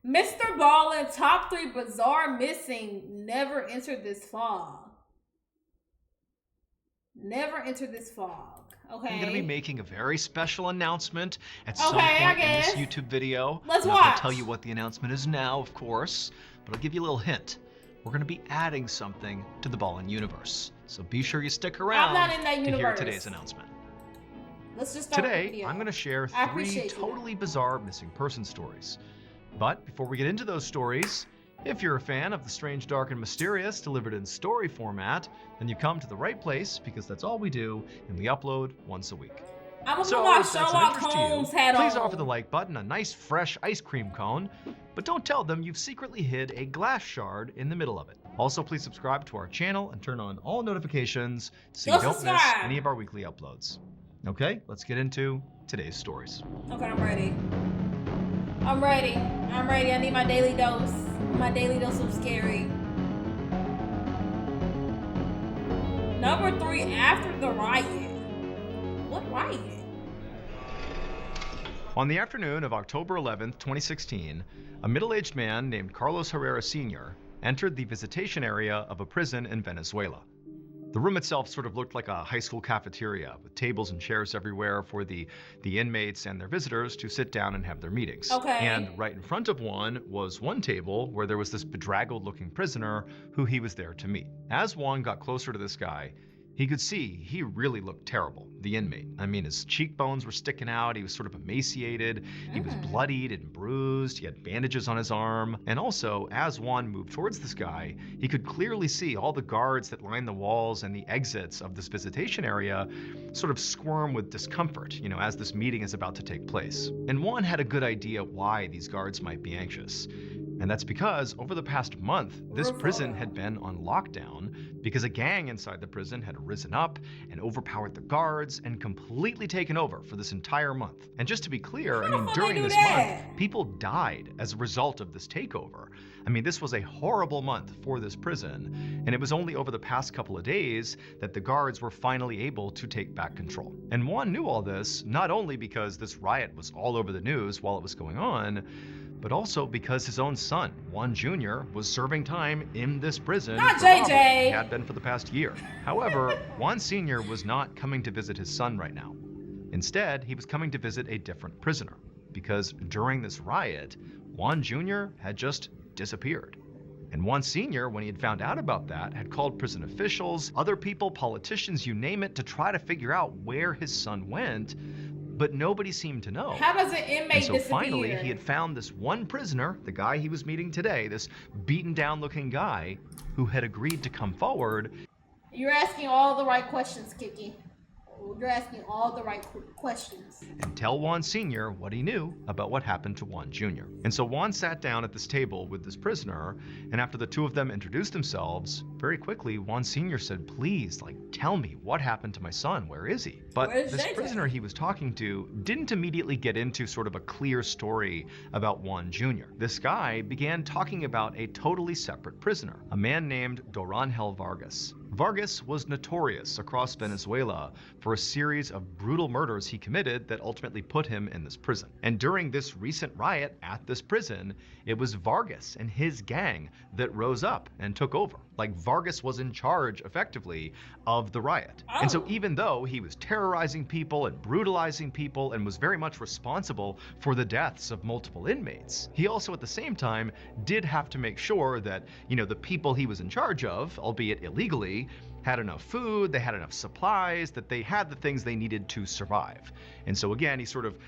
Mr. Ballen, top 3 bizarre missing. Never entered this fog. Never entered this fog. Okay. I'm going to be making a very special announcement at some point in this YouTube video. Let's I'm watch. not going to tell you what the announcement is now, of course, but I'll give you a little hint. We're going to be adding something to the Ballen universe. So be sure you stick around to hear today's announcement. Let's just start Today, the video. I'm going to share 3 totally bizarre missing person stories. But before we get into those stories, if you're a fan of the strange, dark, and mysterious delivered in story format, then you come to the right place because that's all we do, and we upload once a week. I'm gonna put my Sherlock Holmes hat on. Please offer the like button a nice fresh ice cream cone, but don't tell them you've secretly hid a glass shard in the middle of it. Also, please subscribe to our channel and turn on all notifications so you don't miss any of our weekly uploads. Okay, let's get into today's stories. Okay, I'm ready. I'm ready. I need my daily dose. My daily dose of scary. Number 3, after the riot. What riot? On the afternoon of October 11th, 2016, a middle-aged man named Carlos Herrera Sr. entered the visitation area of a prison in Venezuela. The room itself sort of looked like a high school cafeteria with tables and chairs everywhere for the inmates and their visitors to sit down and have their meetings. Okay. And right in front of one was one table where there was this bedraggled looking prisoner who he was there to meet. As Juan got closer to this guy, he could see he really looked terrible, the inmate. I mean, his cheekbones were sticking out, he was sort of emaciated, he was bloodied and bruised, he had bandages on his arm. And also, as Juan moved towards this guy, he could clearly see all the guards that line the walls and the exits of this visitation area sort of squirm with discomfort, as this meeting is about to take place. And Juan had a good idea why these guards might be anxious. And that's because over the past month, this prison had been on lockdown because a gang inside the prison had risen up and overpowered the guards and completely taken over for this entire month. And just to be clear, during this month, people died as a result of this takeover. This was a horrible month for this prison, and it was only over the past couple of days that the guards were finally able to take back control. And Juan knew all this, not only because this riot was all over the news while it was going on, but also because his own son, Juan Jr., was serving time in this prison. Not JJ! He had been for the past year. However, Juan Sr. was not coming to visit his son right now. Instead, he was coming to visit a different prisoner, because during this riot, Juan Jr. had just disappeared. And Juan Sr., when he had found out about that, had called prison officials, other people, politicians, you name it, to try to figure out where his son went, but nobody seemed to know. How does an inmate disappear? Finally, he had found this one prisoner, the guy he was meeting today, this beaten down looking guy, who had agreed to come forward. You're asking all the right questions, Kiki. You're asking all the right questions. And tell Juan Sr. what he knew about what happened to Juan Jr. And so Juan sat down at this table with this prisoner, and after the two of them introduced themselves, very quickly, Juan Sr. said, please, tell me what happened to my son. Where is he? But this prisoner he was talking to didn't immediately get into sort of a clear story about Juan Jr. This guy began talking about a totally separate prisoner, a man named Doranhel Vargas. Vargas was notorious across Venezuela for a series of brutal murders he committed that ultimately put him in this prison. And during this recent riot at this prison, it was Vargas and his gang that rose up and took over. Vargas was in charge, effectively, of the riot. Oh. And so even though he was terrorizing people and brutalizing people and was very much responsible for the deaths of multiple inmates, he also at the same time did have to make sure that, the people he was in charge of, albeit illegally, had enough food, they had enough supplies, that they had the things they needed to survive. And so again, he's sort of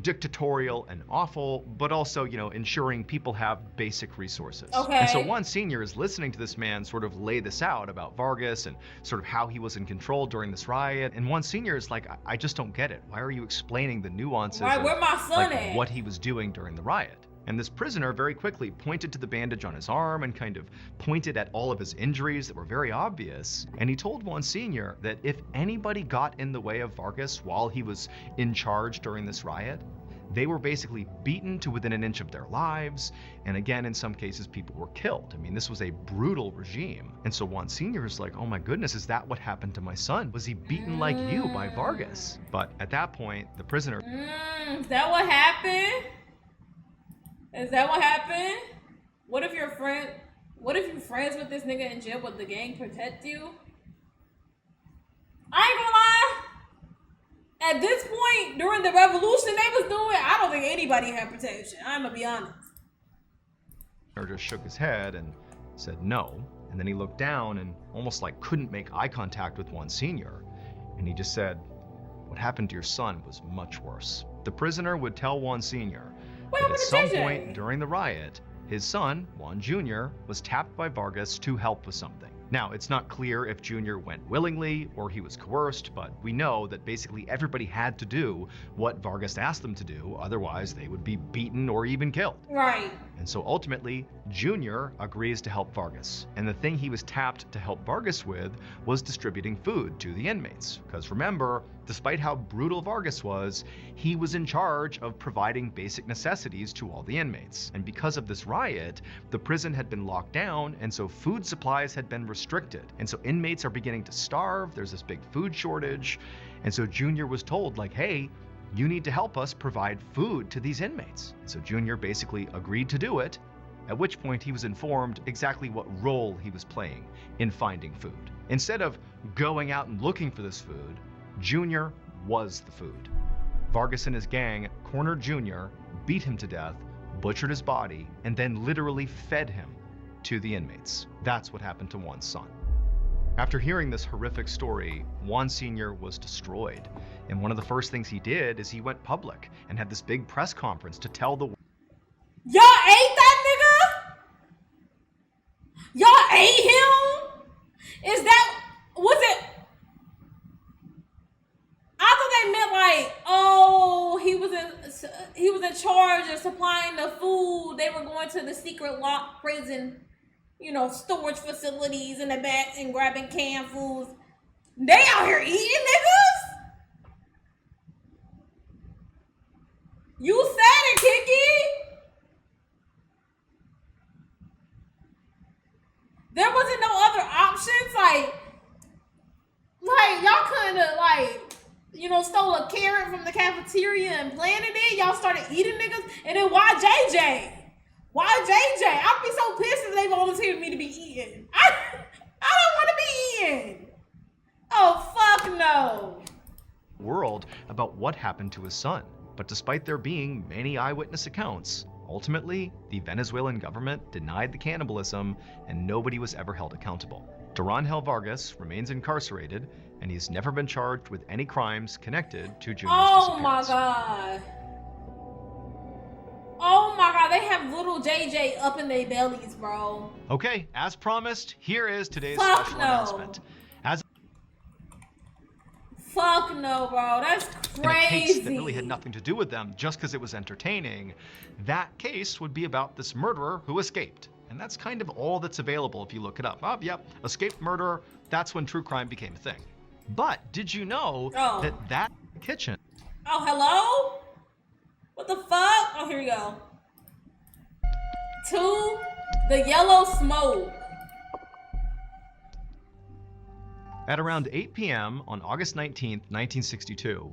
dictatorial and awful, but also, ensuring people have basic resources. Okay. And so Juan Sr. is listening to this man sort of lay this out about Vargas and sort of how he was in control during this riot. And Juan Sr. is like, I just don't get it. Why are you explaining the nuances of where my son at? What he was doing during the riot? And this prisoner very quickly pointed to the bandage on his arm and kind of pointed at all of his injuries that were very obvious. And he told Juan Sr. that if anybody got in the way of Vargas while he was in charge during this riot, they were basically beaten to within an inch of their lives. And again, in some cases, people were killed. This was a brutal regime. And so Juan Sr. is like, oh my goodness, is that what happened to my son? Was he beaten like you by Vargas? But at that point, the prisoner... Is that what happened? Is that what happened? What if you're friend? What if you're friends with this nigga in jail, but the gang protect you? I ain't gonna lie. At this point, during the revolution they was doing, I don't think anybody had protection. I'm gonna be honest. Just shook his head and said no. And then he looked down and almost like couldn't make eye contact with Juan Sr. And he just said, "What happened to your son was much worse." The prisoner would tell Juan Sr. What that at happened to some JJ? point during the riot, his son, Juan Jr., was tapped by Vargas to help with something. Now, it's not clear if Jr. went willingly or he was coerced, but we know that basically everybody had to do what Vargas asked them to do, otherwise they would be beaten or even killed. Right. And so ultimately, Jr. agrees to help Vargas. And the thing he was tapped to help Vargas with was distributing food to the inmates. Because remember, despite how brutal Vargas was, he was in charge of providing basic necessities to all the inmates. And because of this riot, the prison had been locked down, and so food supplies had been restricted. And so inmates are beginning to starve, there's this big food shortage. And so Jr. was told, like, hey, you need to help us provide food to these inmates. So Jr. basically agreed to do it, at which point he was informed exactly what role he was playing in finding food. Instead of going out and looking for this food, Jr. was the food. Vargas and his gang cornered Jr., beat him to death, butchered his body, and then literally fed him to the inmates. That's what happened to Juan's son. After hearing this horrific story, Juan Sr. was destroyed. And one of the first things he did is he went public and had this big press conference to tell the world. Y'all ate that nigga? Y'all ate him? Is that, was it? I thought they meant like, oh, he was in charge of supplying the food. They were going to the secret locked prison, you know, storage facilities in the back and grabbing canned foods. They out here eating niggas? You said it, Kiki. There wasn't no other options. Like y'all couldn't have, like, you know, stole a carrot from the cafeteria and planted it. Y'all started eating niggas. And then why JJ? Why JJ? I'd be so pissed if they volunteered me to be eaten. I don't want to be eaten. Oh, fuck no. World about what happened to his son. But despite there being many eyewitness accounts, ultimately, the Venezuelan government denied the cannibalism and nobody was ever held accountable. Durangel Vargas remains incarcerated and he's never been charged with any crimes connected to Junior's Oh my disappearance. God. Oh my God, they have little JJ up in their bellies, bro. Okay, as promised, here is today's Fuck special no. announcement. Fuck no, bro. That's In a case crazy. that really had nothing to do with them, just because it was entertaining, that case would be about this murderer who escaped. And that's kind of all that's available if you look it up. Oh, yep, escaped murderer, that's when true crime became a thing. But did you know that kitchen? Oh, hello? What the fuck? Oh, here we go. 2, the yellow smoke. At around 8 p.m. on August 19th, 1962,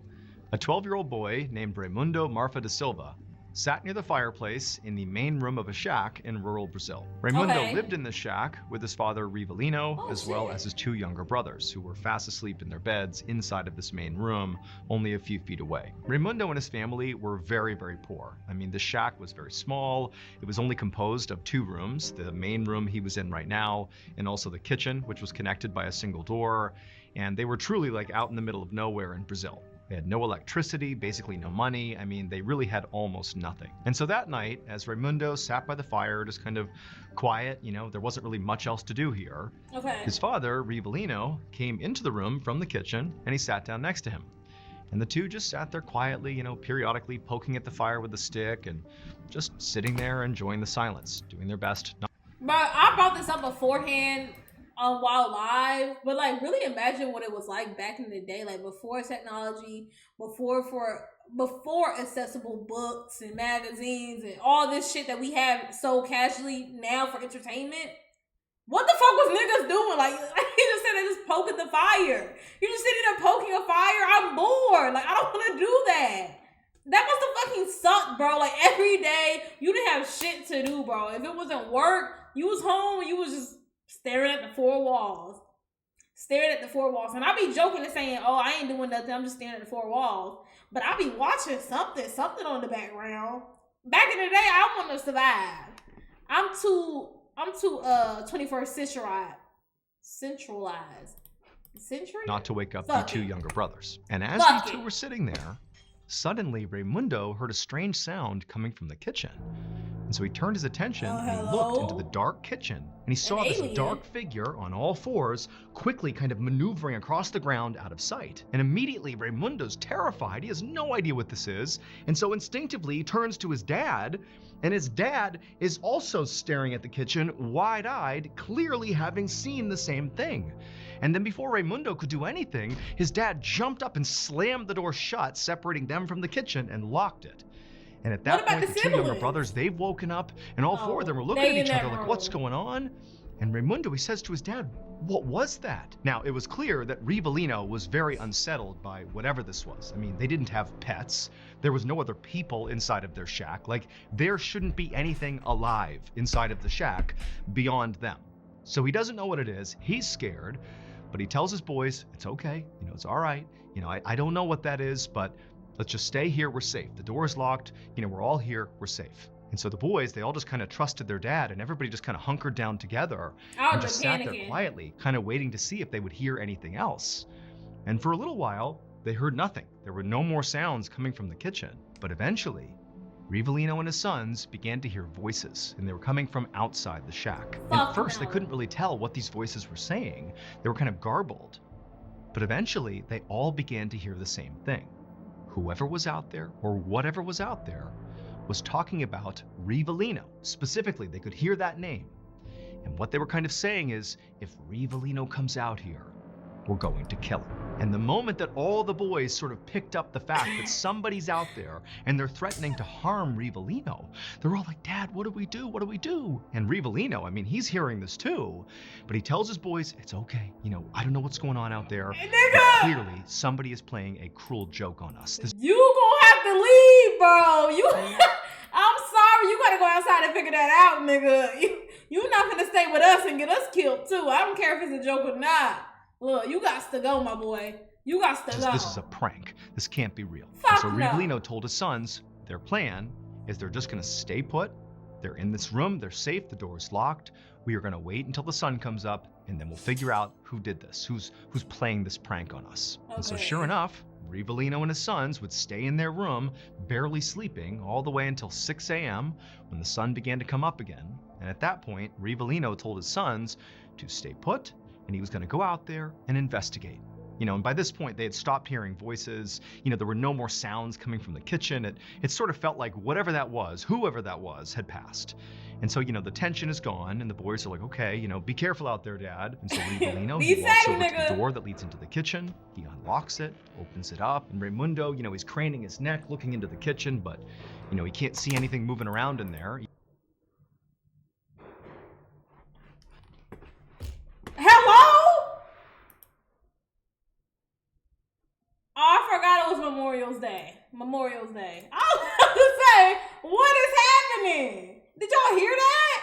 a 12-year-old boy named Raimundo Marfa da Silva sat near the fireplace in the main room of a shack in rural Brazil. Raimundo lived in this shack with his father Rivelino, as well as his 2 younger brothers, who were fast asleep in their beds inside of this main room, only a few feet away. Raimundo and his family were very, very poor. I mean, the shack was very small. It was only composed of 2 rooms, the main room he was in right now, and also the kitchen, which was connected by a single door. And they were truly like out in the middle of nowhere in Brazil. They had no electricity, basically no money. I mean, they really had almost nothing. And so that night, as Raimundo sat by the fire, just kind of quiet, you know, there wasn't really much else to do here. His father, Rivelino, came into the room from the kitchen and he sat down next to him. And the 2 just sat there quietly, you know, periodically poking at the fire with a stick and just sitting there enjoying the silence, doing their best. But I brought this up beforehand on Wild Live, but like really imagine what it was like back in the day, like before technology, before accessible books and magazines and all this shit that we have so casually now for entertainment. What the fuck was niggas doing? Like he just said, they just poking the fire. You're just sitting there poking a fire. I'm bored. Like I don't want to do that. That must have fucking sucked, bro. Like every day, you didn't have shit to do, bro. If it wasn't work, you was home, you was just staring at the four walls. Staring at the four walls. And I be joking and saying, oh, I ain't doing nothing, I'm just staring at the four walls. But I be watching something on the background. Back in the day, I want to survive. I'm too 21st centralized. Century? Not to wake up Fuck the two it. younger brothers. And as Fuck the two it. were sitting there, suddenly Raimundo heard a strange sound coming from the kitchen. And so he turned his attention and he looked into the dark kitchen and he saw this dark figure on all fours quickly kind of maneuvering across the ground out of sight. And immediately Raimundo's terrified. He has no idea what this is. And so instinctively he turns to his dad, and his dad is also staring at the kitchen wide-eyed, clearly having seen the same thing. And then before Raimundo could do anything, his dad jumped up and slammed the door shut, separating them from the kitchen, and locked it. And at that point, the two younger brothers, they've woken up, and all four of them are looking at each other like, what's going on? And Raimundo, he says to his dad, what was that? Now, it was clear that Rivellino was very unsettled by whatever this was. I mean, they didn't have pets. There was no other people inside of their shack. Like, there shouldn't be anything alive inside of the shack beyond them. So he doesn't know what it is. He's scared, but he tells his boys, it's okay. You know, it's all right. You know, I don't know what that is, but let's just stay here. We're safe. The door is locked. You know, we're all here. We're safe. And so the boys, they all just kind of trusted their dad, and everybody just kind of hunkered down together and just sat there quietly, kind of waiting to see if they would hear anything else. And for a little while, they heard nothing. There were no more sounds coming from the kitchen. But eventually, Rivellino and his sons began to hear voices, and they were coming from outside the shack. And at first, they couldn't really tell what these voices were saying. They were kind of garbled. But eventually, they all began to hear the same thing. Whoever was out there, or whatever was out there, was talking about Rivellino. Specifically, they could hear that name. And what they were kind of saying is, if Rivellino comes out here, we're going to kill him. And the moment that all the boys sort of picked up the fact that somebody's out there and they're threatening to harm Rivellino, they're all like, Dad, what do we do? What do we do? And Rivellino, I mean, he's hearing this too, but he tells his boys, it's okay. You know, I don't know what's going on out there. But clearly, somebody is playing a cruel joke on us. You gonna have to leave, bro. I'm sorry, you gotta go outside and figure that out, nigga. You're not gonna stay with us and get us killed too. I don't care if it's a joke or not. Look, you got to go, my boy. You got to go. This is a prank. This can't be real. Fuck so no. Rivellino told his sons their plan is they're just going to stay put. They're in this room. They're safe. The door is locked. We are going to wait until the sun comes up, and then we'll figure out who did this, who's playing this prank on us. Okay. And so sure enough, Rivellino and his sons would stay in their room, barely sleeping, all the way until 6 a.m. when the sun began to come up again. And at that point, Rivellino told his sons to stay put, and he was going to go out there and investigate. You know, and by this point, they had stopped hearing voices. You know, there were no more sounds coming from the kitchen. It sort of felt like whatever that was, whoever that was, had passed. And so, you know, the tension is gone, and the boys are like, okay, you know, be careful out there, Dad. And so Rivellino, he walks over to the door that leads into the kitchen. He unlocks it, opens it up, and Raimundo, you know, he's craning his neck, looking into the kitchen, but, you know, he can't see anything moving around in there. Hello? Oh, I forgot it was Memorial Day. I was about to say, what is happening? Did y'all hear that?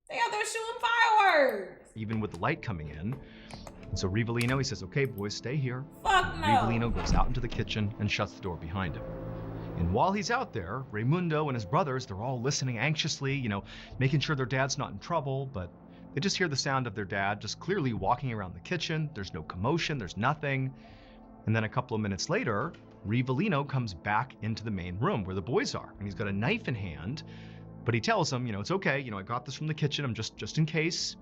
They out there shooting fireworks. Even with the light coming in. And so Rivellino, he says, okay, boys, stay here. Fuck no. Rivellino goes out into the kitchen and shuts the door behind him. And while he's out there, Raimundo and his brothers, they're all listening anxiously, you know, making sure their dad's not in trouble, but they just hear the sound of their dad just clearly walking around the kitchen. There's no commotion, there's nothing. And then a couple of minutes later, Rivellino comes back into the main room where the boys are, and he's got a knife in hand, but he tells them, you know, it's okay, you know, I got this from the kitchen, I'm just in case.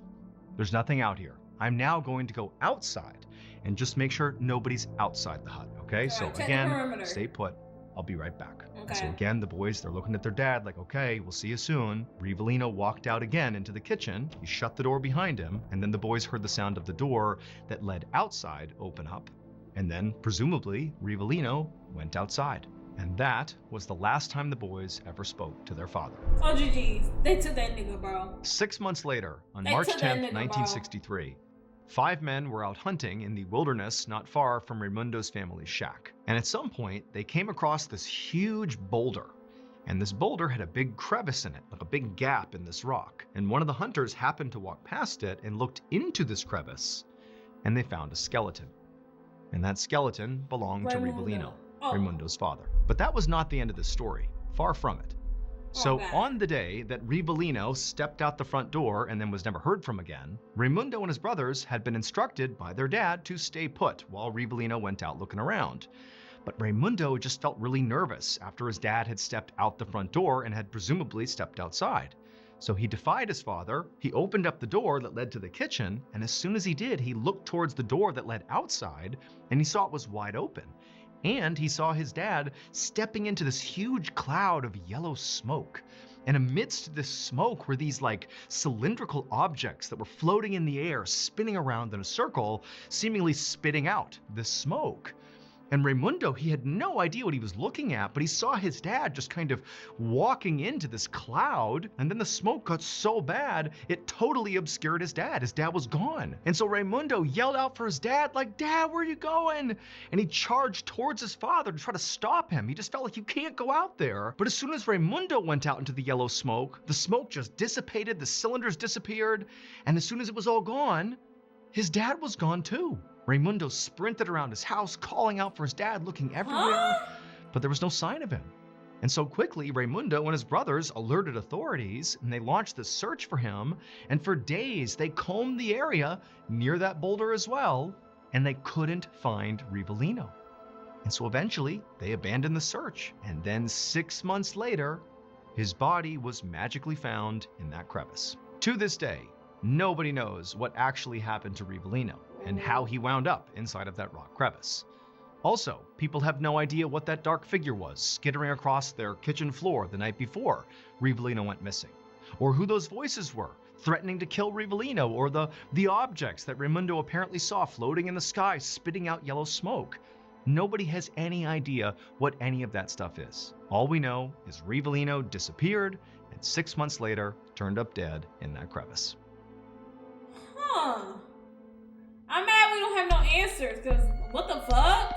There's nothing out here. I'm now going to go outside and just make sure nobody's outside the hut, okay? So again, stay put. I'll be right back. Okay. So again, the boys, they're looking at their dad like, okay, we'll see you soon. Rivellino walked out again into the kitchen. He shut the door behind him, and then the boys heard the sound of the door that led outside open up. And then, presumably, Rivellino went outside. And that was the last time the boys ever spoke to their father. Oh, GG's. They took that nigga, bro. 6 months later, on March 10th, 1963, 5 men were out hunting in the wilderness not far from Raimundo's family's shack. And at some point, they came across this huge boulder. And this boulder had a big crevice in it, like a big gap in this rock. And one of the hunters happened to walk past it and looked into this crevice, and they found a skeleton. And that skeleton belonged to Rivolino, Raimundo's father. But that was not the end of the story. Far from it. So on the day that Rivolino stepped out the front door and then was never heard from again, Raimundo and his brothers had been instructed by their dad to stay put while Rivolino went out looking around. But Raimundo just felt really nervous after his dad had stepped out the front door and had presumably stepped outside. So he defied his father, he opened up the door that led to the kitchen, and as soon as he did, he looked towards the door that led outside, and he saw it was wide open. And he saw his dad stepping into this huge cloud of yellow smoke. And amidst this smoke were these like cylindrical objects that were floating in the air, spinning around in a circle, seemingly spitting out this smoke. And Raimundo, he had no idea what he was looking at, but he saw his dad just kind of walking into this cloud, and then the smoke got so bad, it totally obscured his dad. His dad was gone. And so Raimundo yelled out for his dad, like, "Dad, where are you going?" And he charged towards his father to try to stop him. He just felt like, you can't go out there. But as soon as Raimundo went out into the yellow smoke, the smoke just dissipated, the cylinders disappeared, and as soon as it was all gone, his dad was gone too. Raimundo sprinted around his house, calling out for his dad, looking everywhere, but there was no sign of him. And so quickly, Raimundo and his brothers alerted authorities, and they launched the search for him, and for days they combed the area near that boulder as well, and they couldn't find Rivolino. And so eventually, they abandoned the search, and then 6 months later, his body was magically found in that crevice. To this day, nobody knows what actually happened to Rivolino and how he wound up inside of that rock crevice. Also, people have no idea what that dark figure was skittering across their kitchen floor the night before Rivolino went missing, or who those voices were threatening to kill Rivolino, or the objects that Raimundo apparently saw floating in the sky spitting out yellow smoke. Nobody has any idea what any of that stuff is. All we know is Rivolino disappeared and 6 months later turned up dead in that crevice. I'm mad we don't have no answers, because what the fuck?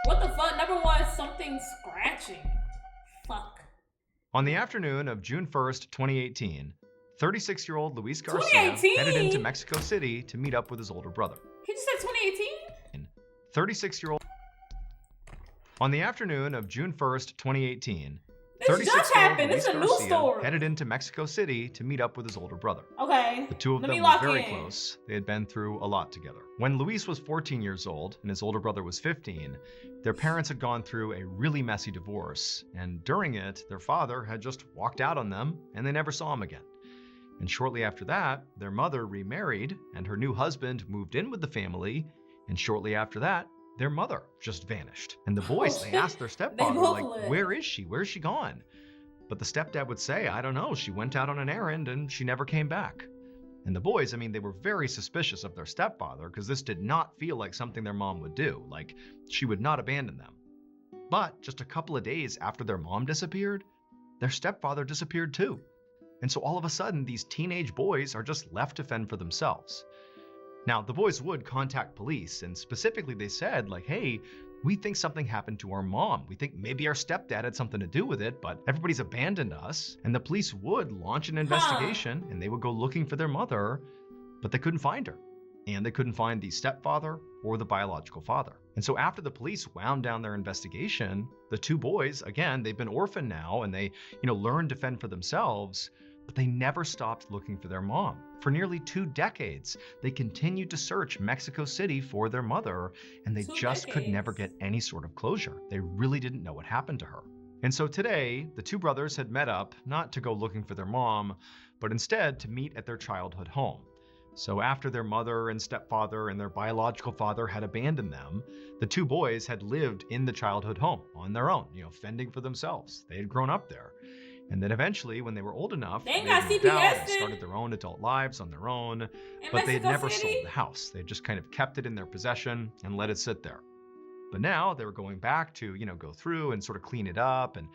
What the fuck? Number one, something scratching. Fuck. On the afternoon of June 1st, 2018, 36-year-old Luis Garcia headed into Mexico City to meet up with his older brother. He just said 2018? 36-year-old. On the afternoon of June 1st, 2018, this just happened. This is a new story. Headed into Mexico City to meet up with his older brother. Okay. The two of them were very close. They had been through a lot together. When Luis was 14 years old and his older brother was 15, their parents had gone through a really messy divorce, and during it, their father had just walked out on them and they never saw him again. And shortly after that, their mother remarried and her new husband moved in with the family, and shortly after that, their mother just vanished. And the boys, they asked their stepfather, like, where is she? Where's she gone? But the stepdad would say, I don't know. She went out on an errand and she never came back. And the boys, I mean, they were very suspicious of their stepfather because this did not feel like something their mom would do. Like, she would not abandon them. But just a couple of days after their mom disappeared, their stepfather disappeared too. And so all of a sudden, these teenage boys are just left to fend for themselves. Now, the boys would contact police, and specifically they said, like, hey, we think something happened to our mom. We think maybe our stepdad had something to do with it, but everybody's abandoned us. And the police would launch an investigation, and they would go looking for their mother, but they couldn't find her. And they couldn't find the stepfather or the biological father. And so after the police wound down their investigation, the two boys, again, they've been orphaned now, and they, learned to fend for themselves, but they never stopped looking for their mom. For nearly 2 decades, they continued to search Mexico City for their mother, and they just could never get any sort of closure. They really didn't know what happened to her. And so today, the two brothers had met up, not to go looking for their mom, but instead to meet at their childhood home. So after their mother and stepfather and their biological father had abandoned them, the two boys had lived in the childhood home on their own, fending for themselves. They had grown up there. And then eventually, when they were old enough, they moved out and started their own adult lives on their own, but they had never sold the house. They had just kind of kept it in their possession and let it sit there. But now they were going back to, go through and sort of clean it up and,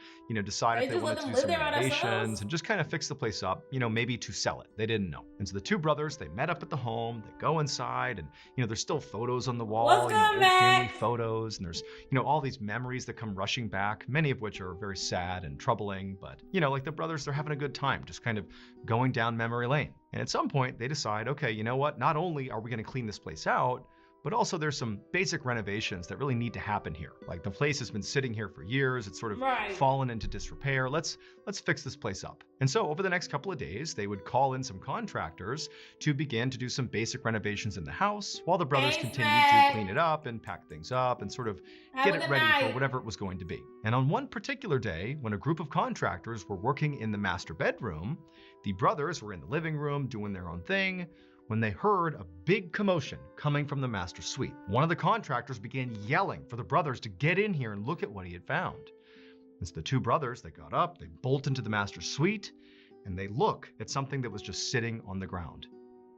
decide if They they just let wanted to them do live some there by renovations themselves? and just kind of fix the place up, maybe to sell it. They didn't know. And so the two brothers, they met up at the home, they go inside and, there's still photos on the What's wall, good, old family Mac? photos. And there's, all these memories that come rushing back, many of which are very sad and troubling. But, like the brothers, they're having a good time, just kind of going down memory lane. And at some point they decide, okay, you know what? Not only are we going to clean this place out, but also there's some basic renovations that really need to happen here. Like the place has been sitting here for years. It's sort of Right. fallen into disrepair. Let's fix this place up. And so over the next couple of days, they would call in some contractors to begin to do some basic renovations in the house while the brothers Thanks, continued to Mac. clean it up and pack things up and sort of Have get a it good ready for night. whatever it was going to be. And on one particular day, when a group of contractors were working in the master bedroom, the brothers were in the living room doing their own thing when they heard a big commotion coming from the master suite. One of the contractors began yelling for the brothers to get in here and look at what he had found. It's the two brothers, they got up, they bolt into the master suite, and they look at something that was just sitting on the ground.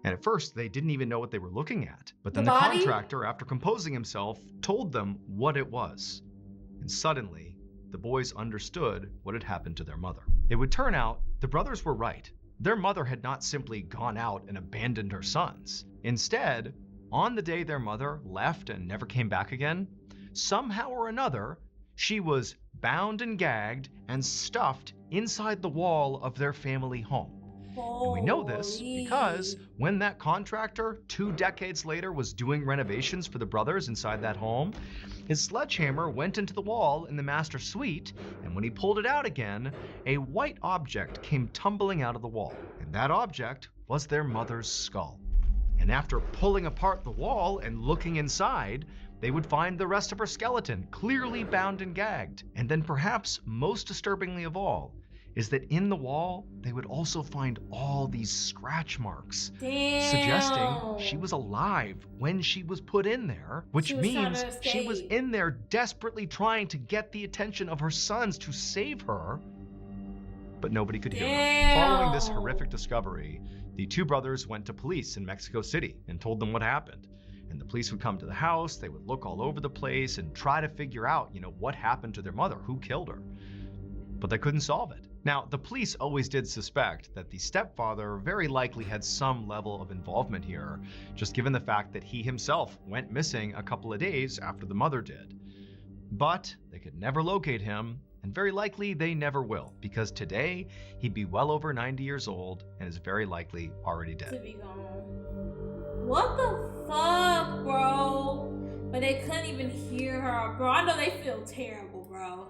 And at first, they didn't even know what they were looking at. But then The the body? contractor, after composing himself, told them what it was. And suddenly, the boys understood what had happened to their mother. It would turn out the brothers were right. Their mother had not simply gone out and abandoned her sons. Instead, on the day their mother left and never came back again, somehow or another, she was bound and gagged and stuffed inside the wall of their family home. And we know this because Holy. when that contractor, 2 decades later, was doing renovations for the brothers inside that home, his sledgehammer went into the wall in the master suite, and when he pulled it out again, a white object came tumbling out of the wall. And that object was their mother's skull. And after pulling apart the wall and looking inside, they would find the rest of her skeleton, clearly bound and gagged. And then perhaps most disturbingly of all, is that in the wall, they would also find all these scratch marks, Damn. suggesting she was alive when she was put in there, which She was trying means to she was escape. in there desperately trying to get the attention of her sons to save her, but nobody could hear her. Following this Damn. horrific discovery, the two brothers went to police in Mexico City and told them what happened. And the police would come to the house, they would look all over the place and try to figure out, what happened to their mother, who killed her. But they couldn't solve it. Now, the police always did suspect that the stepfather very likely had some level of involvement here, just given the fact that he himself went missing a couple of days after the mother did. But they could never locate him, and very likely they never will, because today he'd be well over 90 years old and is very likely already To dead. be gone. What the fuck, bro? But they couldn't even hear her, bro. I know they feel terrible, bro.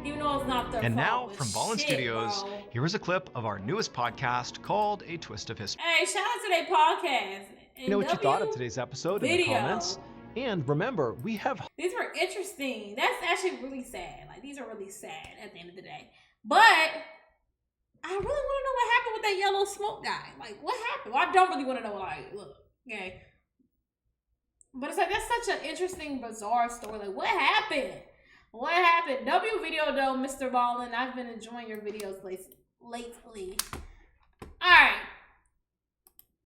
Even though it's not their And fault. now, but from Ballen shit, Studios, bro. here is a clip of our newest podcast called A Twist of History. Hey, shout out to their podcast. Let me know what you thought of today's episode in the video. comments. And remember, we have These were interesting. That's actually really sad. Like, these are really sad at the end of the day. But I really want to know what happened with that yellow smoke guy. Like, what happened? Well, I don't really want to know. Like, look, okay. But it's like, that's such an interesting, bizarre story. Like, what happened? What happened? W video though, Mr. Ballen. I've been enjoying your videos lately. Alright,